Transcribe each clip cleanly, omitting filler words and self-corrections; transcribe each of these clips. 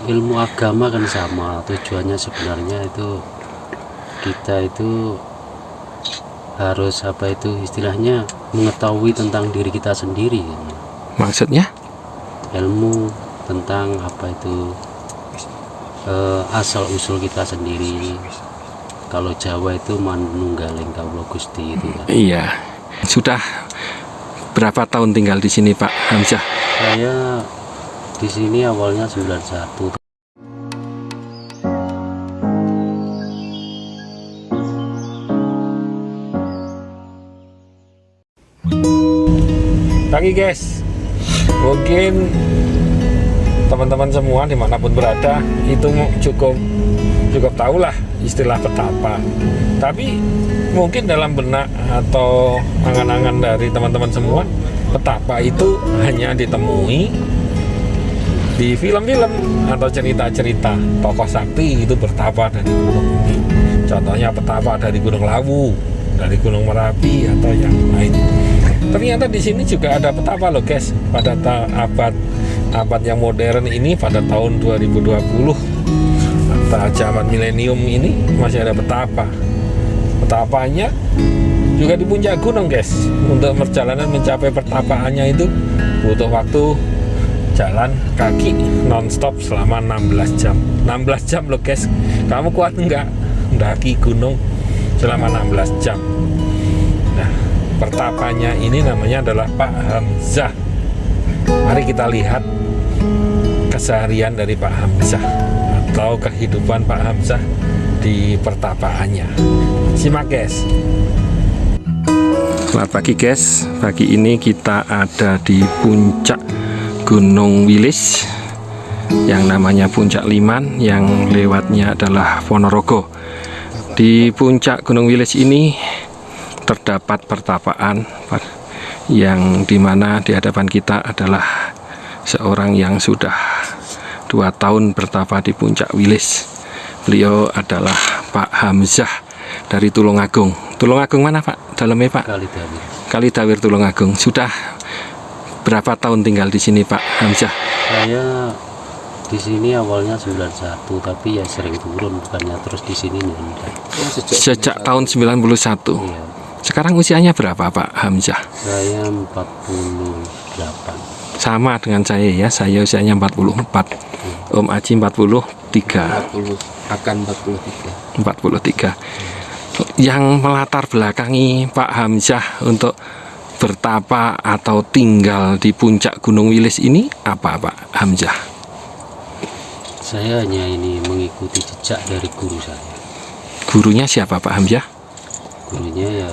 ilmu agama kan sama, tujuannya sebenarnya itu kita itu harus apa itu istilahnya mengetahui tentang diri kita sendiri. Maksudnya? Ilmu tentang apa itu asal usul kita sendiri. Kalau Jawa itu manunggaling kawula Gusti itu kan. Iya. Sudah berapa tahun tinggal di sini Pak Hamzah? Saya di sini awalnya 91. Pagi guys, mungkin teman-teman semua dimanapun berada itu cukup tahulah istilah petapa. Tapi mungkin dalam benak atau angan-angan dari teman-teman semua, petapa itu hanya ditemui di film-film atau cerita-cerita tokoh sakti itu bertapa dari gunung ini. Contohnya petapa dari Gunung Lawu, dari Gunung Merapi atau yang lain. Ternyata di sini juga ada petapa loh guys. Pada abad yang modern ini, pada tahun 2020 atau zaman milenium ini masih ada petapa. Petapanya juga di puncak gunung guys. Untuk perjalanan mencapai pertapaannya itu butuh waktu jalan kaki nonstop selama 16 jam. 16 jam loh guys. Kamu kuat enggak mendaki gunung selama 16 jam? Nah, pertapanya ini namanya adalah Pak Hamzah. Mari kita lihat keseharian dari Pak Hamzah atau kehidupan Pak Hamzah di pertapaannya. Simak guys. Selamat pagi guys. Pagi ini kita ada di puncak Gunung Wilis yang namanya Puncak Liman, yang lewatnya adalah Ponorogo. Di puncak Gunung Wilis ini terdapat pertapaan yang dimana di hadapan kita adalah seorang yang sudah 2 tahun bertapa di puncak Wilis. Beliau adalah Pak Hamzah dari Tulungagung. Tulungagung mana Pak? Dalamnya Pak? Kalidawir. Kalidawir Tulungagung. Sudah berapa tahun tinggal di sini Pak Hamzah? Saya di sini awalnya 91, tapi ya sering turun, bukannya terus di sini nih. Sejak tahun 91. Iya. Sekarang usianya berapa Pak Hamzah? Saya 48. Sama dengan saya ya, saya usianya 44. Om Aji 43. 40 akan 43. 43. Yang melatar belakangi Pak Hamzah untuk bertapa atau tinggal di puncak Gunung Wilis ini apa Pak Hamzah? Saya hanya ini mengikuti jejak dari guru saya. Gurunya siapa Pak Hamzah? Gurunya ya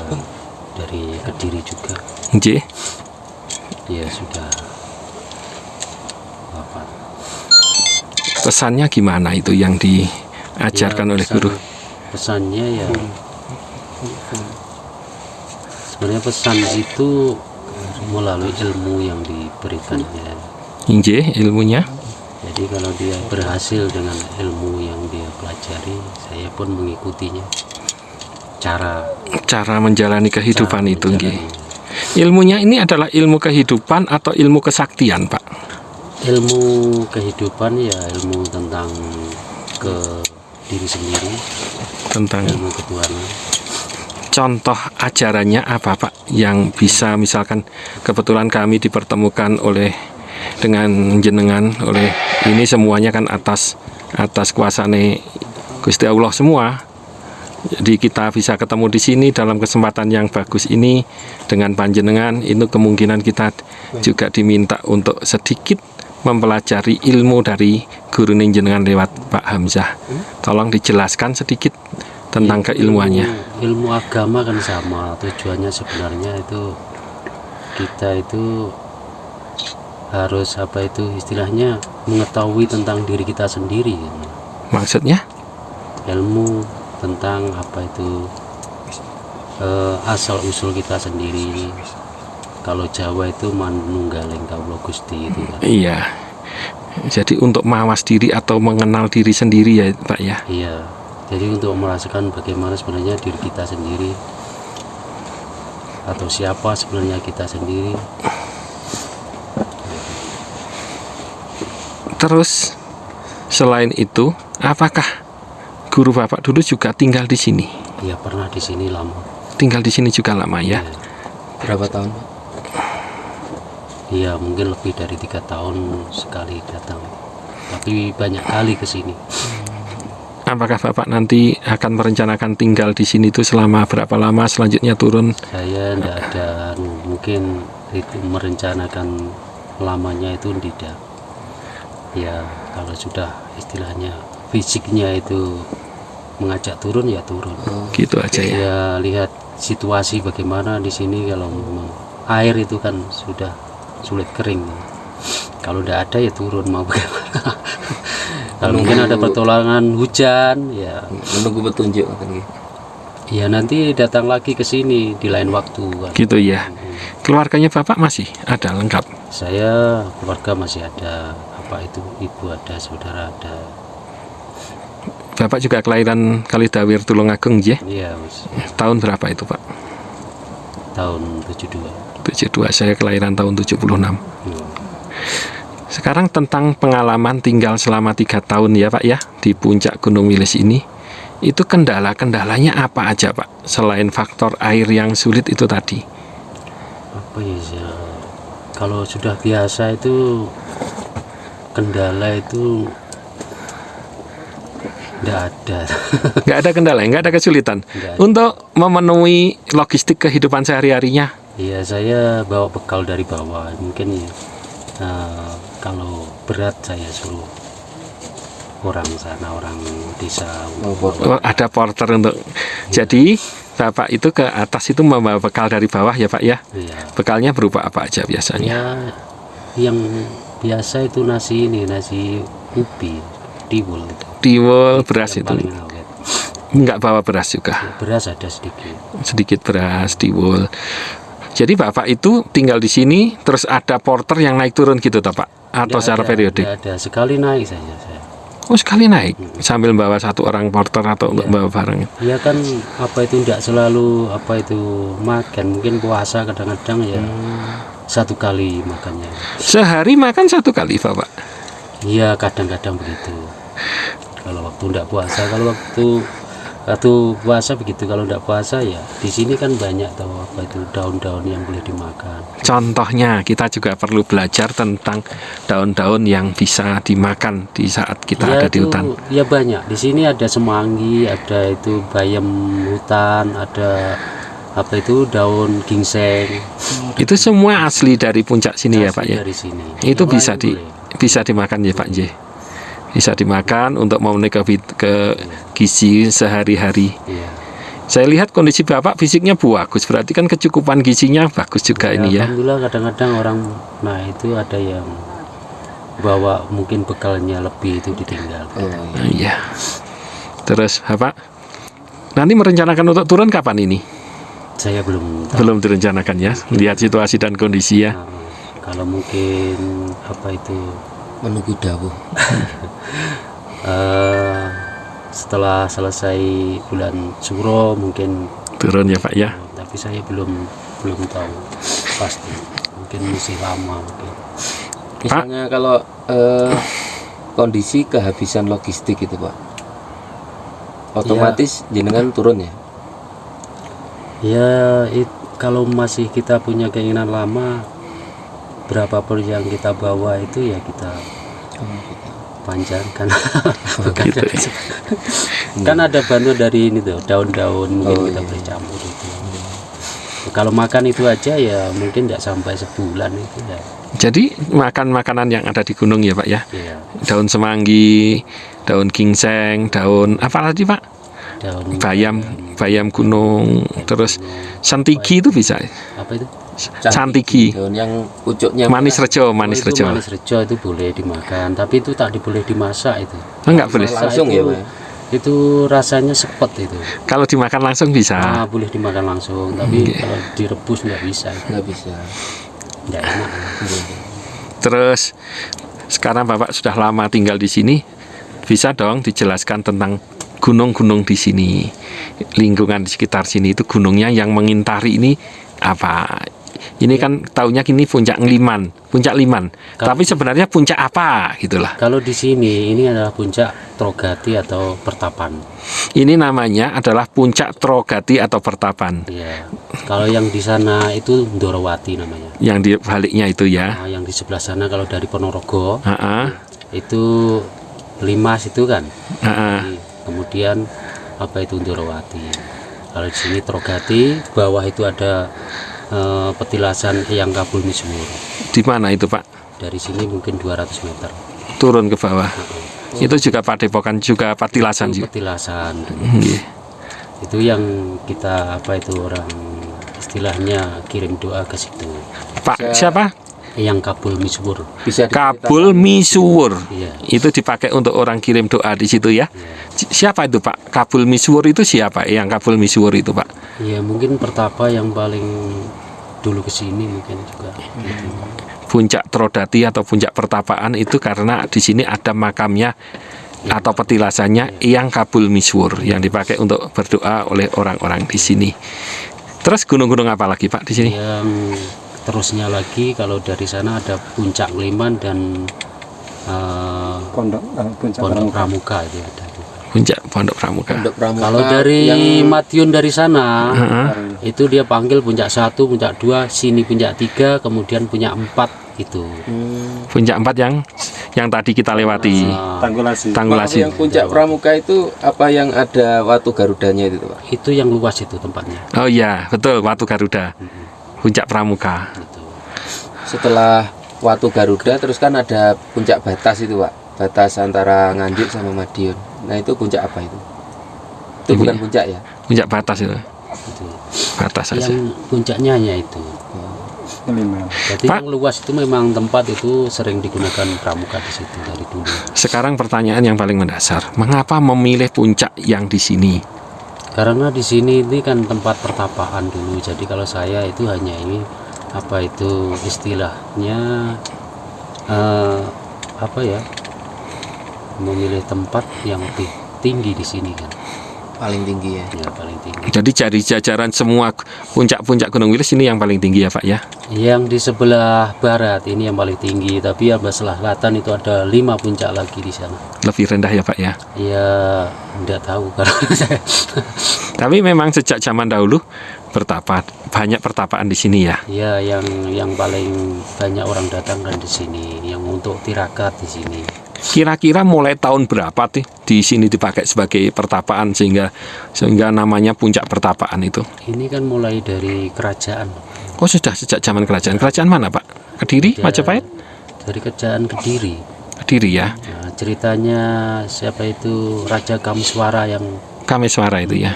dari Kediri juga. Nggih. Ya sudah wafat. Pesannya gimana itu yang diajarkan Ya, oleh guru? Pesannya ya sebenarnya pesan itu melalui ilmu yang diberikannya. Nggih, ilmunya. Jadi kalau dia berhasil dengan ilmu yang dia pelajari, saya pun mengikutinya. Cara menjalani kehidupan Cara itu nggih. menjalani. Ilmunya ini adalah ilmu kehidupan atau ilmu kesaktian Pak? Ilmu kehidupan ya ilmu tentang ke diri sendiri, Tentang ilmu ketuhanan. contoh ajarannya apa Pak yang bisa, misalkan kebetulan kami dipertemukan dengan jenengan, oleh ini semuanya kan atas kuasane Gusti Allah semua. Jadi kita bisa ketemu di sini dalam kesempatan yang bagus ini dengan panjenengan, itu kemungkinan kita juga diminta untuk sedikit mempelajari ilmu dari guru jenengan lewat Pak Hamzah. Tolong dijelaskan sedikit tentang keilmuannya. Ilmu agama kan sama, tujuannya sebenarnya itu kita itu harus apa itu istilahnya mengetahui tentang diri kita sendiri. Maksudnya? Ilmu tentang apa itu asal usul kita sendiri. Kalau Jawa itu manunggaling kawula Gusti itu kan. Iya. Jadi untuk mawas diri atau mengenal diri sendiri ya Pak ya. Iya. Jadi untuk merasakan bagaimana sebenarnya diri kita sendiri, atau siapa sebenarnya kita sendiri. Terus Selain itu, apakah guru Bapak dulu juga tinggal di sini? Ya pernah di sini lama. Tinggal di sini juga lama ya? Berapa tahun, Pak? Iya mungkin lebih dari 3 tahun sekali datang. Tapi banyak kali ke sini. Apakah Bapak nanti akan merencanakan tinggal di sini itu selama berapa lama, selanjutnya turun? Saya tidak ada mungkin itu merencanakan lamanya itu tidak. Ya kalau sudah istilahnya fisiknya itu mengajak turun ya turun. Gitu aja ya. Ya lihat situasi bagaimana di sini. Kalau memang air itu kan sudah sulit kering. Kalau tidak ada ya turun mau bagaimana. Kalau mungkin ada pertolongan hujan ya. Menunggu petunjuk kan gitu. Ya nanti datang lagi ke sini di lain waktu kan. Gitu ya. Keluarganya Bapak masih ada lengkap? Saya keluarga masih ada, apa itu ibu ada, saudara ada. Bapak juga kelahiran Kalidawir Tulungagung ya? Iya Mas. Tahun berapa itu Pak? Tahun 72. 72, saya kelahiran tahun 76. Hmm. Sekarang tentang pengalaman tinggal selama 3 tahun ya Pak ya, di puncak Gunung Wilis ini. Itu kendala-kendalanya apa aja Pak? Selain faktor air yang sulit itu tadi. Apa ya, kalau sudah biasa itu kendala itu tidak ada. Nggak ada kendala, nggak ada kesulitan. Nggak ada. Untuk memenuhi logistik kehidupan sehari-harinya. Iya saya bawa bekal dari bawah mungkin ya. Kalau berat saya suruh orang sana, orang desa. Oh, ada porter untuk. Jadi Bapak itu ke atas itu membawa bekal dari bawah ya Pak ya. Iya. Bekalnya berupa apa aja biasanya? Ya yang biasa itu nasi ubi, tiwul itu. Tiwul, beras Yang itu. paling awet. Nggak bawa beras juga. Beras ada sedikit. Sedikit beras, tiwul. Jadi Bapak itu tinggal di sini, terus ada porter yang naik turun gitu toh Pak? Atau Nggak secara ada, periodik? nggak ada, sekali naik saja saya. Oh sekali naik, sambil bawa satu orang porter atau untuk bawa barang. Ya kan apa itu tidak selalu apa itu makan, mungkin puasa kadang-kadang ya satu kali makannya. Sehari makan 1 kali Bapak? Iya kadang-kadang begitu. Kalau waktu tidak puasa, kalau waktu puasa begitu. Kalau tidak puasa ya di sini kan banyak tahu apa itu daun-daun yang boleh dimakan. Contohnya kita juga perlu belajar tentang daun-daun yang bisa dimakan di saat kita Ya, ada di itu, hutan. ya banyak. Di sini ada semanggi, ada itu bayam hutan, ada apa itu daun ginseng. Itu semua asli dari puncak sini ya Asli Pak ya. Dari sini. Itu Yang bisa lain boleh. bisa dimakan ya Pak J. Bisa dimakan untuk memenuhi ke gizi sehari-hari. Iya. Saya lihat kondisi Bapak fisiknya bagus, berarti kan kecukupan gizinya bagus juga ini ya. Alhamdulillah kadang-kadang orang itu ada yang bawa mungkin bekalnya lebih itu ditinggal. Oh, Nah, iya. Terus Bapak nanti merencanakan untuk turun kapan ini? Saya belum tahu. Belum direncanakan ya. Lihat situasi dan kondisi ya. Nah, kalau mungkin apa itu menunggu dawuh. setelah selesai bulan Suro mungkin Turun ya Pak ya. tapi saya belum tahu pasti, mungkin masih lama mungkin. Misalnya kalau kondisi kehabisan logistik itu Pak, otomatis jenengan turun ya. Ya kalau masih kita punya keinginan lama, berapapun yang kita bawa itu ya kita panjangkan. Gitu ya. Kan ada bantuan dari ini tuh daun-daun mungkin kita iya. bercampur itu. Kalau makan itu aja ya mungkin tidak sampai sebulan itu ya. Jadi makan makanan yang ada di gunung ya Pak ya. Iya, Daun semanggi, daun ginseng, daun apa lagi Pak? daun Bayam gunung, terus santiki itu bisa. apa itu? Santiki, Daun yang pucuknya manis rejo, manis Oh, itu rejo. manis rejo itu boleh dimakan, tapi itu tak boleh dimasak itu. Enggak boleh. langsung itu, ya Pak. Itu rasanya sepet itu. Kalau dimakan langsung bisa. Boleh dimakan langsung, tapi kalau direbus nggak bisa. Nggak bisa. Nggak enak. Terus sekarang Bapak sudah lama tinggal di sini, bisa dong dijelaskan tentang gunung-gunung di sini, lingkungan di sekitar sini itu gunungnya yang mengintari ini apa? Ini kan taunya kini puncak Liman. Tapi sebenarnya puncak apa gitulah. Kalau di sini ini adalah puncak Trogati atau Pertapan. Ini namanya adalah puncak Trogati atau Pertapan. Ya. Kalau yang di sana itu Ndorowati namanya. Yang di baliknya itu ya. Nah, yang di sebelah sana kalau dari Ponorogo Heeh. itu Limas itu kan. Heeh. Kemudian apa itu Ndorowati. Kalau di sini Trogati, bawah itu ada petilasan Eyang Kabul Misuwur. Di mana itu Pak? Dari sini mungkin 200 meter. Turun ke bawah. Itu juga padepokan juga patilasan Itu juga. petilasan. Nggih. Itu yang kita apa itu orang istilahnya kirim doa ke situ. Pak siapa? Eyang Kabul Misuwur. Bisa Kabul Misuwur. Iya. Itu dipakai untuk orang kirim doa di situ ya. Siapa itu Pak? Kabul Misuwur itu siapa? Yang Kabul Misuwur itu Pak? Ya mungkin pertapa yang paling dulu ke sini mungkin juga. Gitu. Puncak Trodati atau puncak pertapaan itu karena di sini ada makamnya atau petilasannya Eyang Kabul Misuwur yang dipakai untuk berdoa oleh orang-orang di sini. Terus gunung-gunung apa lagi Pak di sini? Yang terusnya lagi kalau dari sana ada puncak Liman dan Pondok Pondok Pramuka itu ada. Puncak Pondok Pramuka. Pondok Pramuka Kalau dari yang Madiun dari sana Heeh. itu dia panggil puncak 1, puncak 2, sini puncak 3, kemudian puncak 4 itu. Puncak 4 yang tadi kita lewati. Tanggulasi. Tanggulasi. yang puncak Pramuka itu apa yang ada Watu Garudanya itu Pak? Itu yang luas itu tempatnya. Oh iya, betul Watu Garuda. Puncak Pramuka. Gitu. Setelah Watu Garuda terus kan ada puncak Batas itu Pak, batas antara Nganjuk sama Madiun. Nah itu puncak apa itu? Itu bukan puncak ya? Puncak batas itu. Gitu. Batas saja. Yang puncaknya hanya itu. Liman. Jadi Pak. yang luas itu memang tempat itu sering digunakan pramuka di situ dari dulu. Sekarang pertanyaan yang paling mendasar, mengapa memilih puncak yang di sini? Karena di sini ini kan tempat pertapaan dulu. Jadi kalau saya itu hanya ini apa itu istilahnya apa ya? Memilih tempat yang lebih tinggi di sini kan. Paling tinggi ya. Ya paling tinggi. Jadi dari jajaran semua puncak-puncak Gunung Wilis ini yang paling tinggi ya Pak ya? Yang di sebelah barat ini yang paling tinggi, tapi yang sebelah selatan itu ada 5 puncak lagi di sana. Lebih rendah ya Pak ya? Ya enggak tahu karena saya. Tapi memang sejak zaman dahulu banyak pertapaan di sini ya. Ya yang paling banyak orang datang kan di sini, yang untuk tirakat di sini. Kira-kira mulai tahun berapa di sini dipakai sebagai pertapaan sehingga namanya puncak pertapaan itu? Ini kan mulai dari kerajaan. Oh sudah sejak zaman kerajaan. Kerajaan mana Pak? Kediri, Majapahit? Dari kerajaan Kediri. Kediri ya. Nah, ceritanya siapa itu Raja Kameswara yang Kameswara itu ya.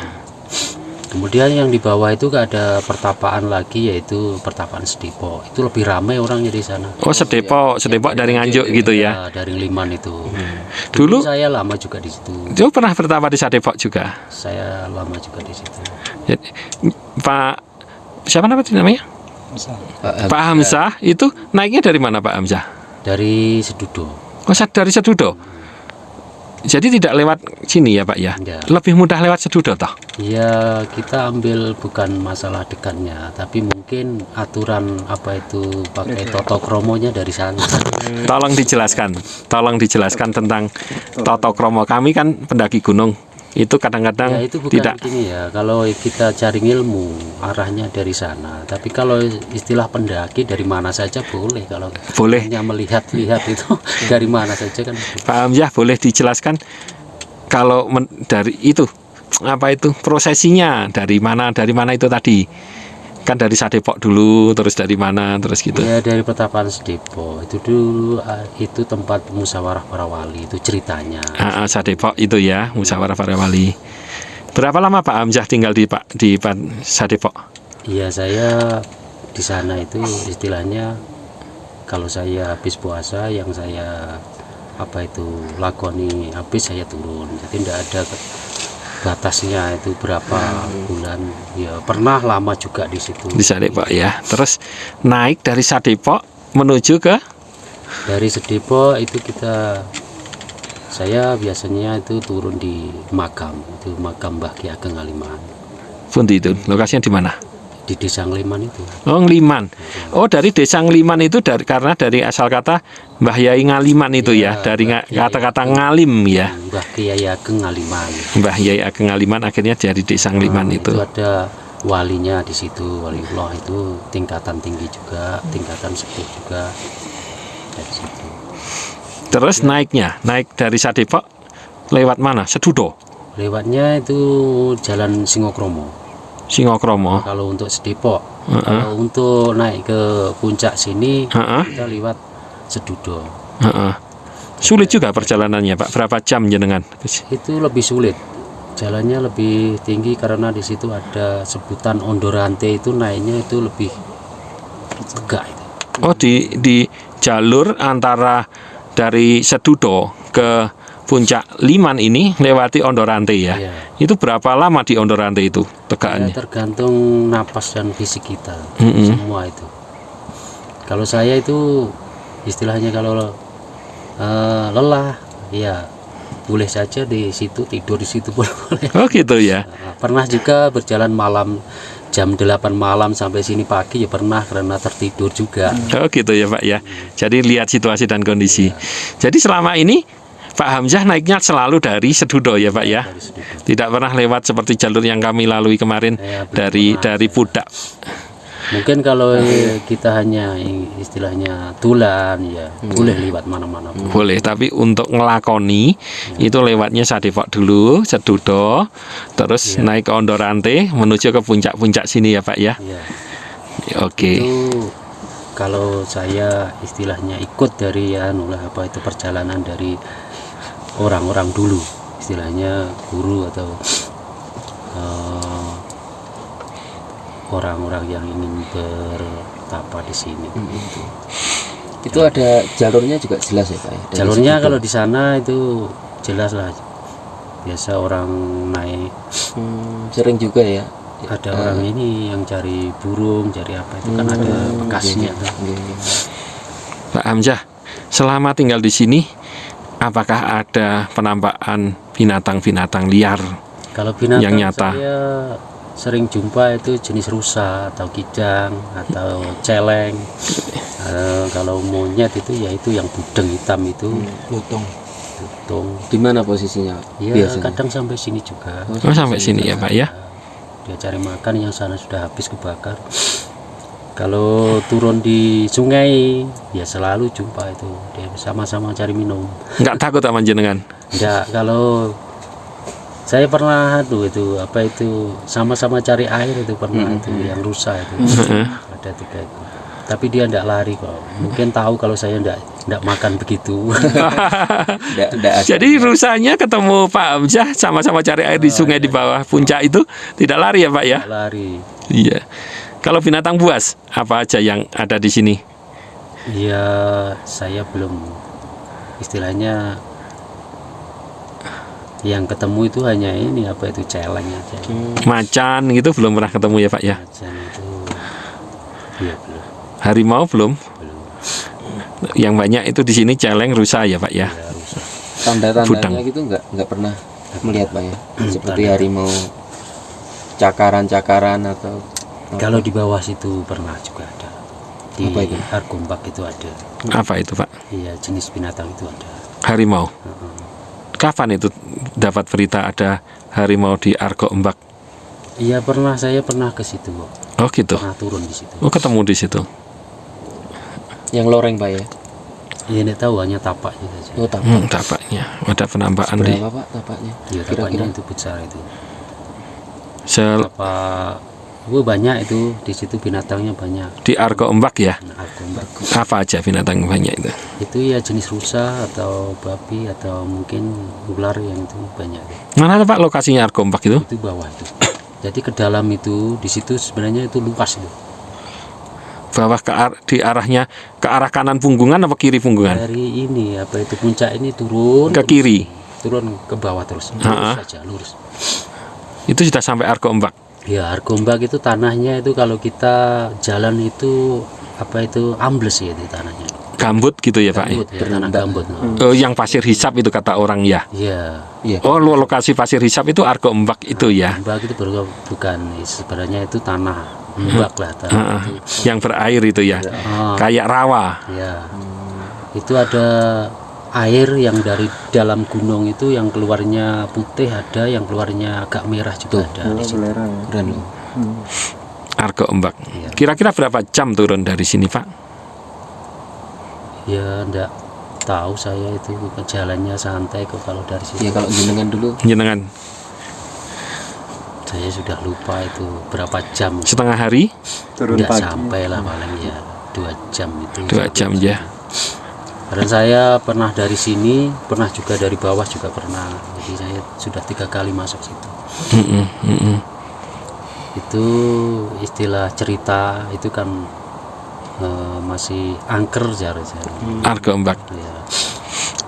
kemudian yang di bawah itu ada pertapaan lagi yaitu pertapaan Sedepo. Itu lebih ramai orangnya di sana. Oh Sedepo dari Nganjuk gitu ya. Dari Liman itu. Dulu saya lama juga di situ. Dulu pernah bertapa di Sadepok juga. Saya lama juga di situ. Jadi, Pak siapa namanya? Pak Hamzah itu naiknya dari mana Pak Hamzah? Dari Sedudo. Oh dari Sedudo. Jadi tidak lewat sini ya Pak ya? Ya. Lebih mudah lewat Sedudo toh? Ya kita ambil bukan masalah dekatnya, tapi mungkin aturan apa itu pakai toto kromonya dari sana. Tolong dijelaskan tentang Toto Kromo. Kami kan pendaki gunung. Itu kadang-kadang Ya itu bukan tidak gini ya. Kalau kita cari ilmu arahnya dari sana. Tapi kalau istilah pendaki dari mana saja boleh. Kalau boleh. hanya melihat-lihat itu dari mana saja kan. Pak Hamzah boleh dijelaskan kalau dari itu apa itu prosesinya dari mana itu tadi? Kan dari Sadepok dulu terus dari mana terus gitu. Ya dari pertapaan Sedepo itu dulu itu tempat musyawarah para wali itu ceritanya. Sadepok itu ya musyawarah para wali. Berapa lama Pak Hamzah tinggal di Sadepok? Iya saya di sana itu istilahnya kalau saya habis puasa yang saya apa itu lakoni habis saya turun. Jadi tidak ada batasnya itu berapa bulan. Ya pernah lama juga di situ. Di Sadepok ya. Terus naik dari Sadepok menuju ke dari Sedepo itu saya biasanya itu turun di makam itu makam Mbah Ki Ageng Haliman. Pundi itu lokasinya di mana? di Desa Ngliman itu. Oh, Ngliman. Oh, dari Desa Ngliman itu karena dari asal kata Mbah Yai Ngaliman itu ya, dari kata-kata ngalim ya. Mbah Kiai Ageng Ngaliman. Mbah Yai Ageng Ngaliman akhirnya dari Desa Ngliman itu. Itu ada walinya di situ, waliullah itu tingkatan tinggi juga, tingkatan sepuh juga dari situ. Terus naik dari Sadepok lewat mana? Sedudo, Lewatnya itu jalan Singokromo. Singokromo. Kalau untuk Sedepok, kalau untuk naik ke puncak sini kita lewat Sedudo. Sulit juga perjalanannya Pak. Berapa jam jenengan? Itu lebih sulit. Jalannya lebih tinggi karena di situ ada sebutan Ondorante, itu naiknya itu lebih tegak itu. Oh, di jalur antara dari Sedudo ke Puncak Liman ini lewati Ondorante ya. Iya. Itu berapa lama di Ondorante itu Ya, tegaannya? tergantung napas dan fisik kita, semua itu. Kalau saya itu istilahnya kalau lelah, ya boleh saja di situ, tidur di situ pun boleh. Oh gitu ya. Pernah juga berjalan malam jam 8 malam sampai sini pagi ya pernah karena tertidur juga. Oh gitu ya Pak ya. Jadi lihat situasi dan kondisi. Jadi selama ini Pak Hamzah naiknya selalu dari Sedudo ya Pak ya. Dari Sedudo. Tidak pernah lewat seperti jalur yang kami lalui kemarin Ya, belum dari pernah. Pudak. Mungkin kalau kita hanya istilahnya tulan ya boleh lewat mana-mana pun. Boleh, tapi untuk ngelakoni itu lewatnya Sadepok dulu, Sedudo, terus naik ke Ondorante menuju ke puncak-puncak sini ya Pak ya. Ya. Oke. Itu kalau saya istilahnya ikut dari itu perjalanan dari orang-orang dulu, istilahnya guru atau orang-orang yang ingin bertapa di sini. Itu ada jalurnya juga jelas ya Pak ya? Dari Jalurnya Sedudo. kalau di sana itu jelas lah, biasa orang naik. Sering juga ya. Ada orang ini yang cari burung, cari apa itu kan ada bekasnya. Pak Hamzah, selama tinggal di sini apakah ada penampakan binatang-binatang liar? Kalau binatang Yang nyata. saya sering jumpa itu jenis rusa atau kijang atau celeng. Kalau monyet itu ya itu yang budeng hitam itu. Lutung. Di mana posisinya? Ya Biasanya? kadang sampai sini juga. Oh, sampai sini ya Pak ya. Dia cari makan, yang sana sudah habis kebakar. Kalau turun di sungai ya selalu jumpa itu, dia sama-sama cari minum. Nggak takut sama jenengan? Enggak, kalau saya pernah itu sama-sama cari air itu pernah itu yang rusa itu. Ada 3 itu. Tapi dia enggak lari kok. Mungkin tahu kalau saya enggak makan begitu. Nggak ada. Jadi rusanya ketemu Pak Hamzah sama-sama cari air di sungai di bawah puncak itu tidak lari ya Pak ya? Enggak lari. Iya. Kalau binatang buas apa aja yang ada di sini? Ya saya belum istilahnya yang ketemu itu hanya ini itu celeng aja. Macan gitu belum pernah ketemu ya Pak ya? Macan itu ya belum. Harimau belum? Belum. Yang banyak itu di sini celeng, rusa ya Pak ya? Ya, rusa. Budang. Tanda-tandanya gitu nggak pernah melihat Pak ya? Seperti harimau cakaran-cakaran atau Kalau di bawah situ pernah juga ada. Di Apa itu? Argombak itu ada. Apa itu Pak? Iya, jenis binatang itu ada. Harimau. Heeh. Kapan itu dapat berita ada harimau di Argombak? Iya saya pernah ke situ kok. Oh gitu. Pernah turun di situ. Oh ketemu di situ. yang loreng Pak ya? Iya, tidak tahu, hanya tapaknya saja. Oh tapak. Tapaknya ada penampakan di Berapa Pak tapaknya? Iya, tapaknya Kira-kira itu besar itu. sel Tapak banyak itu, di situ binatangnya banyak. di Argombak ya. Argombak. Apa aja binatang banyak itu? Itu ya jenis rusa atau babi atau mungkin ular yang itu banyak. Mana tuh Pak lokasinya Argombak itu? Itu bawah itu. Jadi ke dalam itu, di situ sebenarnya itu luas itu. Bawah di arahnya ke arah kanan punggungan apa kiri punggungan? Dari ini puncak ini turun Ke kiri. turun ke bawah terus. Lurus Ha-ha. saja, lurus. Itu sudah sampai Argombak. Ya, Argombak itu tanahnya itu kalau kita jalan itu ambles ya itu tanahnya. Gambut gitu ya Pak. Gambut, ya, tanah gambut. Oh, yang pasir hisap itu kata orang ya. Iya. Iya. Oh, lokasi pasir hisap itu Argombak itu ya. Argombak itu bukan sebenarnya itu tanah Umbak lah Ah, yang berair itu ya, kayak rawa. ya. Itu ada air yang dari dalam gunung itu yang keluarnya putih ada, yang keluarnya agak merah juga ada di situ. Belerang ya. Keren loh. Argo Ombak. Iya. Kira-kira berapa jam turun dari sini, Pak? Ya enggak tahu saya itu jalannya santai kok kalau dari situ. Ya kalau jenengan dulu Jenengan Saya sudah lupa itu berapa jam. setengah hari, Turun Enggak pagi. sampai lah paling ya 2 jam itu. 2 jam ya. Karena saya pernah dari sini, pernah juga dari bawah juga pernah. Jadi saya sudah 3 kali masuk situ. Mm-mm, mm-mm. Itu istilah cerita itu kan masih angker saya. Argo Ombak. Ya.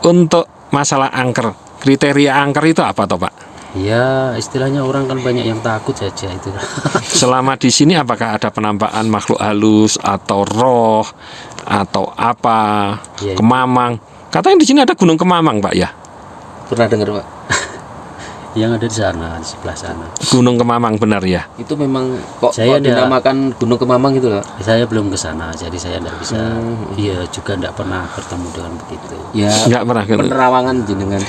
Untuk masalah angker, kriteria angker itu apa toh, Pak? Ya istilahnya orang kan banyak yang takut saja itu. Selama di sini apakah ada penampakan makhluk halus atau roh atau apa, Ya, itu. Kemamang? Katanya di sini ada Gunung Kemamang, Pak ya? pernah dengar Pak? Yang ada di sana, di sebelah sana. Gunung Kemamang benar ya? Itu memang kok Saya ada- dinamakan Gunung Kemamang gitu loh. Saya belum ke sana, jadi saya tidak bisa. Iya juga tidak pernah bertemu dengan begitu. Ya Enggak pernah kan? penerawangan jenengan.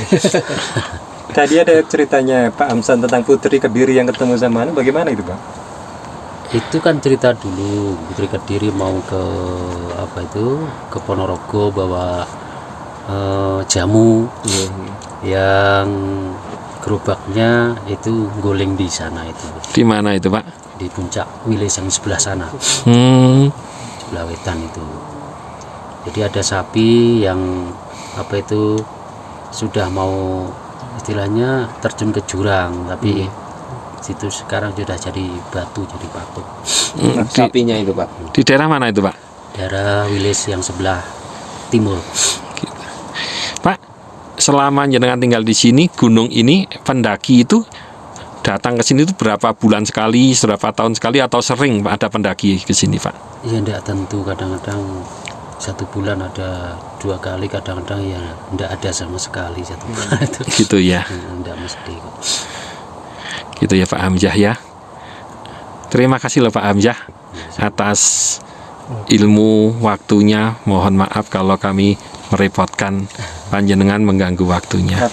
Tadi ada ceritanya Pak Amsan tentang Putri Kediri yang ketemu sama Anu, bagaimana itu Pak? Itu kan cerita dulu Putri Kediri mau ke apa itu ke Ponorogo bawa jamu yang gerobaknya itu goleng di sana itu Di mana itu, Pak? di puncak Wilis yang sebelah sana sebelah wetan itu. Jadi ada sapi yang apa itu sudah mau istilahnya terjun ke jurang, tapi situ sekarang sudah jadi batu, jadi patung. Sapinya itu Pak. Di daerah mana itu, Pak? Daerah Wilis yang sebelah timur. Pak, selama jenengan tinggal di sini, gunung ini pendaki itu datang ke sini itu berapa bulan sekali, berapa tahun sekali atau sering Pak, ada pendaki ke sini, Pak? Ya tidak tentu, kadang-kadang 1 bulan ada 2 kali, kadang-kadang ya tidak ada sama sekali 1 bulan itu. Gitu ya. Tidak mesti kok. Gitu ya Pak Hamzah ya. Terima kasih loh Pak Hamzah atas ilmu waktunya. Mohon maaf kalau kami merepotkan panjenengan, mengganggu waktunya.